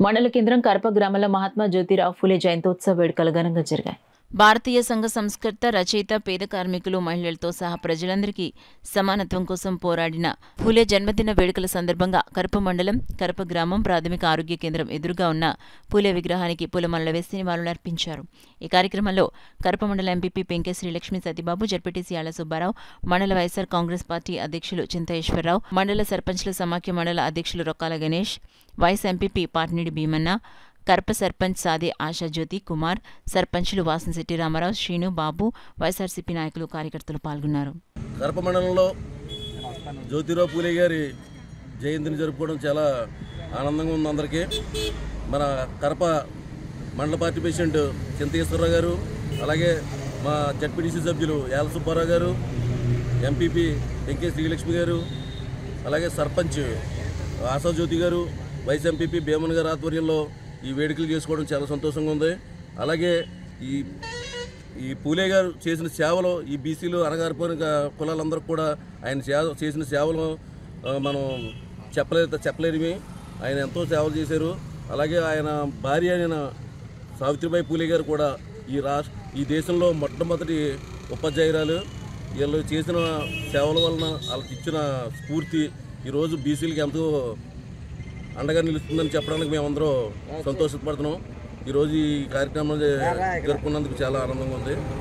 మండల కేంద్రం కరప గ్రామంలో మహాత్మా జ్యోతిరావు ఫులే జయంతోత్సవ వేడుకలు ఘనంగా జరిగాయి. భారతీయ సంఘ సంస్కర్త, రచయిత, పేద కార్మికులు, మహిళలతో సహా ప్రజలందరికీ సమానత్వం కోసం పోరాడిన ఫులే జన్మదిన వేడుకల సందర్భంగా కరప మండలం కరప గ్రామం ప్రాథమిక ఆరోగ్య కేంద్రం ఎదురుగా ఉన్న ఫులే విగ్రహానికి పూలమాలలు వేసి నివాళులర్పించారు. ఈ కార్యక్రమంలో కరప మండల ఎంపీపీ పెంకే శ్రీలక్ష్మి సతీబాబు, జడ్పీటీసీ ఆళ్ల సుబ్బారావు, మండల వైఎస్ఆర్ కాంగ్రెస్ పార్టీ అధ్యక్షులు చింతేశ్వరరావు, మండల సర్పంచ్ల సమాఖ్య మండల అధ్యక్షులు రొక్కాల గణేష్, వైస్ ఎంపీపీ పార్నిడి భీమన్న, కరప సర్పంచ్ సాదే ఆశాజ్యోతి కుమార్, సర్పంచ్లు వాసంశెట్టి రామారావు, శ్రీను, బాబు, వైఎస్ఆర్సీపీ నాయకులు, కార్యకర్తలు పాల్గొన్నారు. కరప మండలంలో జ్యోతిరావు పూలే గారి జయంతిని జరుపుకోవడం చాలా ఆనందంగా ఉంది అందరికీ. మన కరప మండల పార్టీ ప్రెసిడెంట్ చింతేశ్వరరావు గారు, అలాగే మా జడ్పీటీసీ సభ్యులు యాల సుబ్బారావు గారు, ఎంపీపీ వెంకయ్య శ్రీలక్ష్మి గారు, అలాగే సర్పంచ్ ఆశాజ్యోతి గారు, వైస్ ఎంపీపీ భీమన్ గారి ఆధ్వర్యంలో ఈ వేడుకలు చేసుకోవడం చాలా సంతోషంగా ఉంది. అలాగే ఈ పూలే గారు చేసిన సేవలు ఈ బీసీలు అనగారిపోయిన కులాలందరూ కూడా ఆయన చేసిన సేవలు మనం చెప్పలేనివి. ఆయన ఎంతో సేవలు చేశారు. అలాగే ఆయన భార్య అయిన సావిత్రిబాయి పూలే గారు కూడా ఈ దేశంలో మొట్టమొదటి ఉపాధ్యాయురాలు. వీళ్ళు చేసిన సేవల వలన వాళ్ళకి ఇచ్చిన స్ఫూర్తి ఈరోజు బీసీలకి ఎంతో అండగా నిలుస్తుందని చెప్పడానికి మేమందరం సంతోషపడుతున్నాం. ఈరోజు ఈ కార్యక్రమం జరుపుకున్నందుకు చాలా ఆనందంగా ఉంది.